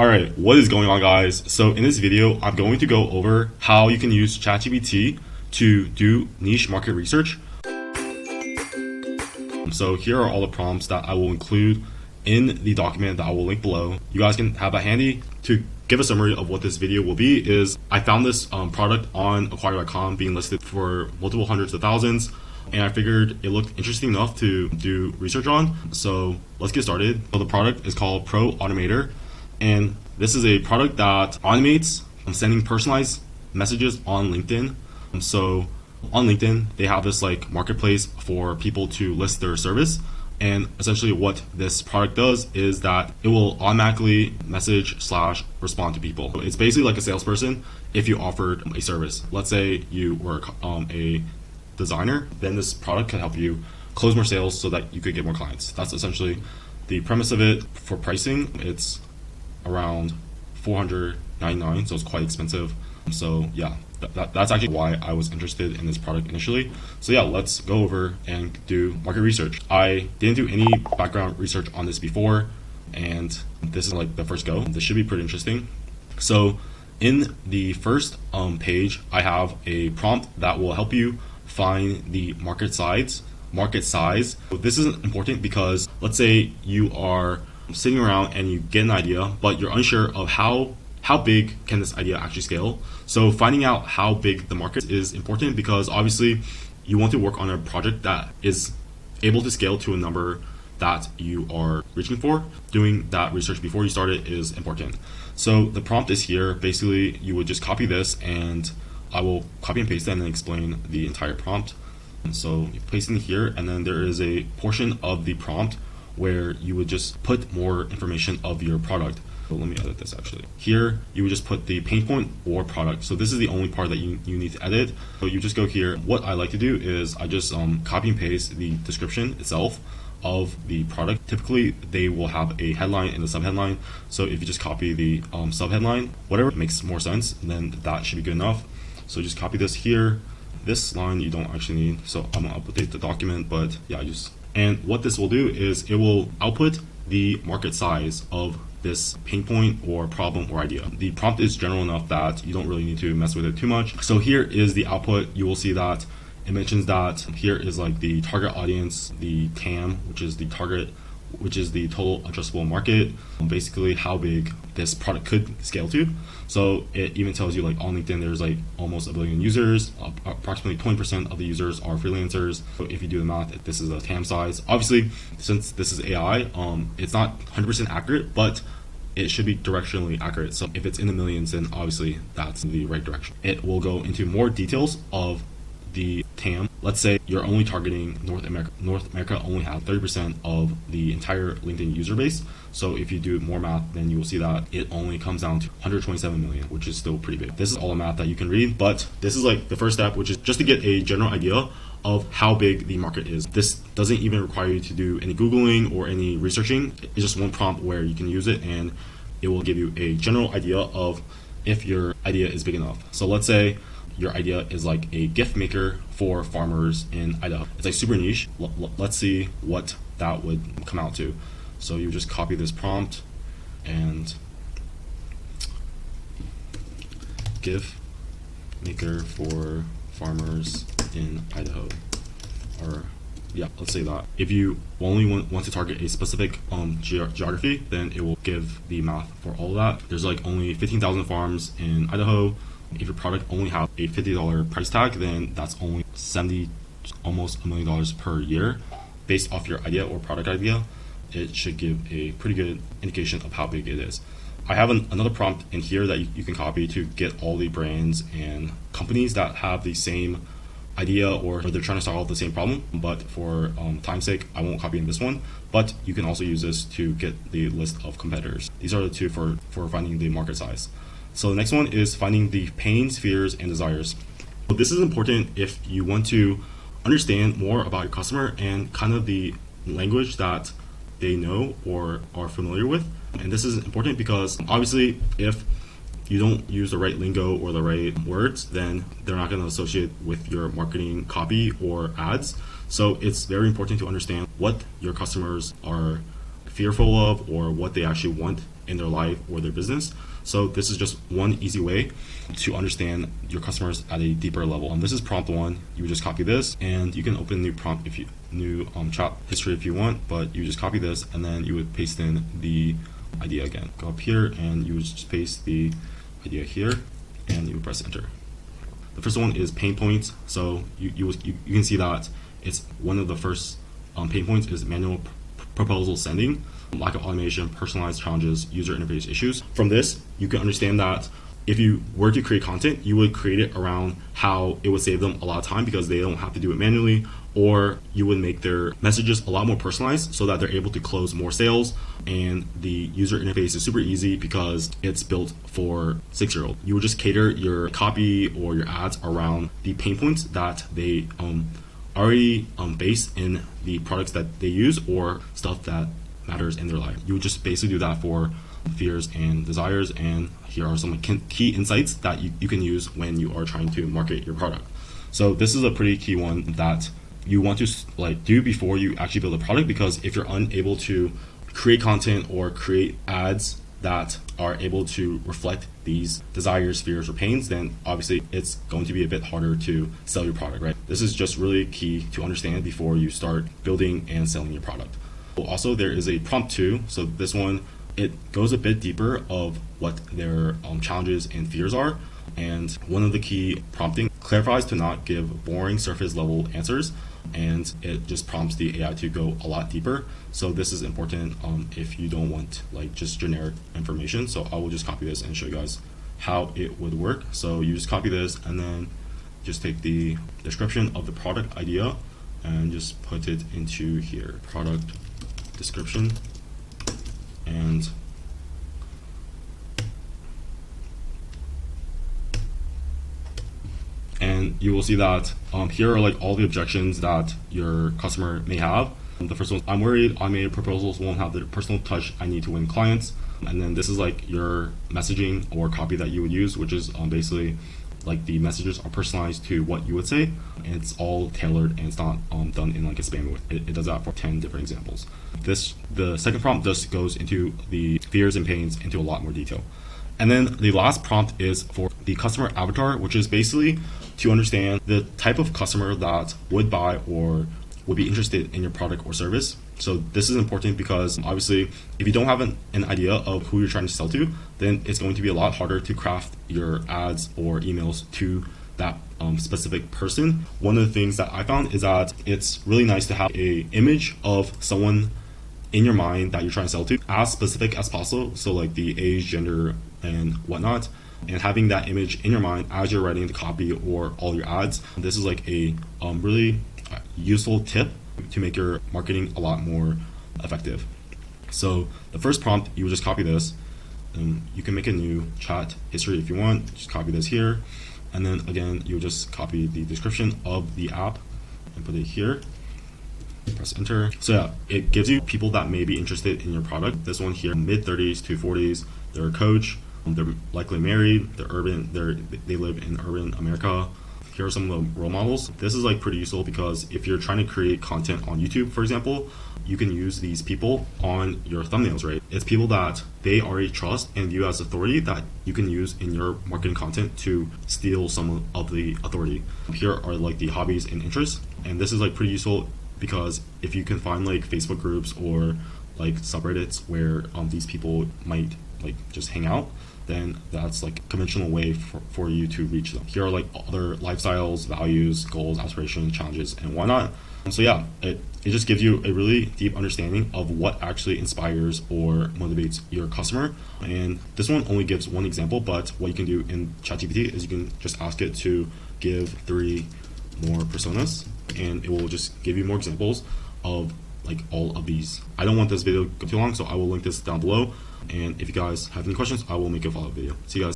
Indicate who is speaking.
Speaker 1: Alright, what is going on, guys? So in this video, I'm going to go over how you can use ChatGPT to do niche market research. So here are all the prompts that I will include in the document that I will link below. You guys can have that handy. To give a summary of what this video will be is I found this product on acquire.com being listed for multiple hundreds of thousands, and I figured it looked interesting enough to do research on. So let's get started. So the product is called Automator, and this is a product that automates sending personalized messages on LinkedIn. So on LinkedIn, they have this like marketplace for people to list their service. And essentially what this product does is that it will automatically message/respond to people. So it's basically like a salesperson if you offered a service. Let's say you were a designer, then this product can help you close more sales so that you could get more clients. That's essentially the premise of it. For pricing, it's around $499, so it's quite expensive. So yeah, that's actually why I was interested in this product initially. So yeah, let's go over and do market research. I didn't do any background research on this before, and this is like the first go. This should be pretty interesting. So in the first page, I have a prompt that will help you find the market size. So this is important because let's say you are sitting around and you get an idea, but you're unsure of how big can this idea actually scale. So finding out how big the market is important, because obviously you want to work on a project that is able to scale to a number that you are reaching for. Doing that research before you start it is important. So the prompt is here. Basically, you would just copy this, and I will copy and paste it and then explain the entire prompt. And so you paste in here, and then there is a portion of the prompt where you would just put more information of your product. So let me edit this actually. Here, you would just put the pain point or product. So this is the only part that you need to edit. So you just go here. What I like to do is I just copy and paste the description itself of the product. Typically, they will have a headline and a subheadline. So if you just copy the subheadline, whatever makes more sense, then that should be good enough. So just copy this here. This line you don't actually need. So I'm gonna update the document, but yeah, and what this will do is it will output the market size of this pain point or problem or idea. The prompt is general enough that you don't really need to mess with it too much. So here is the output. You will see that it mentions that here is like the target audience, the TAM, which is the total addressable market, basically how big this product could scale to. So it even tells you like on LinkedIn there's like almost 1 billion users, approximately 20% of the users are freelancers. So if you do the math, this is a TAM size. Obviously, since this is AI, it's not 100% accurate, but it should be directionally accurate. So if it's in the millions, then obviously that's the right direction. It will go into more details of the TAM. Let's say you're only targeting North America. North America only has 30% of the entire LinkedIn user base. So if you do more math, then you will see that it only comes down to 127 million, which is still pretty big. This is all the math that you can read, but this is like the first step, which is just to get a general idea of how big the market is. This doesn't even require you to do any Googling or any researching. It's just one prompt where you can use it, and it will give you a general idea of if your idea is big enough. So let's say your idea is like a gift maker for farmers in Idaho. It's like super niche. Let's see what that would come out to. So you just copy this prompt and gift maker for farmers in Idaho. Or yeah, let's say that. If you only want to target a specific geography, then it will give the math for all of that. There's like only 15,000 farms in Idaho. If your product only has a $50 price tag, then that's only almost $1 million per year. Based off your idea or product idea, it should give a pretty good indication of how big it is. I have another prompt in here that you can copy to get all the brands and companies that have the same idea or they're trying to solve the same problem, but for time's sake, I won't copy in this one, but you can also use this to get the list of competitors. These are the two for finding the market size. So the next one is finding the pains, fears, and desires. So this is important if you want to understand more about your customer and kind of the language that they know or are familiar with. And this is important because obviously if you don't use the right lingo or the right words, then they're not going to associate with your marketing copy or ads. So it's very important to understand what your customers are fearful of or what they actually want in their life or their business. So this is just one easy way to understand your customers at a deeper level. And this is prompt 1. You would just copy this, and you can open a new prompt if you chat history if you want, but you just copy this and then you would paste in the idea again. Go up here and you would just paste the idea here and you would press enter. The first one is pain points. So you can see that it's one of the first pain points is manual proposal sending, lack of automation, personalized challenges, user interface issues. From this, you can understand that if you were to create content, you would create it around how it would save them a lot of time because they don't have to do it manually, or you would make their messages a lot more personalized so that they're able to close more sales. And the user interface is super easy because it's built for 6-year-old. You would just cater your copy or your ads around the pain points that they already base in the products that they use or stuff that matters in their life. You would just basically do that for fears and desires, and here are some key insights that you can use when you are trying to market your product. So this is a pretty key one that you want to do before you actually build a product, because if you're unable to create content or create ads that are able to reflect these desires, fears, or pains, then obviously it's going to be a bit harder to sell your product, right? This is just really key to understand before you start building and selling your product. Also, there is a prompt 2. So this one, it goes a bit deeper of what their challenges and fears are. And one of the key prompting clarifies to not give boring surface level answers, and it just prompts the AI to go a lot deeper. So this is important if you don't want just generic information. So I will just copy this and show you guys how it would work. So you just copy this and then just take the description of the product idea and just put it into here, product description, and you will see that here are all the objections that your customer may have. The first one, I'm worried automated proposals won't have the personal touch I need to win clients. And then this is your messaging or copy that you would use, which is basically the messages are personalized to what you would say, and it's all tailored, and it's not done in a spam way. It does that for 10 different examples. The second prompt just goes into the fears and pains into a lot more detail. And then the last prompt is for the customer avatar, which is basically to understand the type of customer that would buy or would be interested in your product or service. So this is important because obviously if you don't have an idea of who you're trying to sell to, then it's going to be a lot harder to craft your ads or emails to that specific person. One of the things that I found is that it's really nice to have a image of someone in your mind that you're trying to sell to, as specific as possible. So the age, gender, and whatnot, and having that image in your mind as you're writing the copy or all your ads. This is a really useful tip to make your marketing a lot more effective. So the first prompt, you would just copy this, and you can make a new chat history if you want. Just copy this here, and then again you would just copy the description of the app and put it here. Press enter. So yeah, it gives you people that may be interested in your product. This one here, mid-30s to 40s. They're a coach. They're likely married. They're urban. They live in urban America. Here are some of the role models. This is pretty useful because if you're trying to create content on YouTube, for example, you can use these people on your thumbnails, right? It's people that they already trust and view as authority that you can use in your marketing content to steal some of the authority. Here are the hobbies and interests, and this is pretty useful because if you can find Facebook groups or subreddits where these people might just hang out, then that's a conventional way for you to reach them. Here are other lifestyles, values, goals, aspirations, challenges, and whatnot. So yeah, it just gives you a really deep understanding of what actually inspires or motivates your customer. And this one only gives one example, but what you can do in ChatGPT is you can just ask it to give 3 more personas, and it will just give you more examples of all of these. I don't want this video to go too long, so I will link this down below. And if you guys have any questions, I will make a follow-up video. See you guys.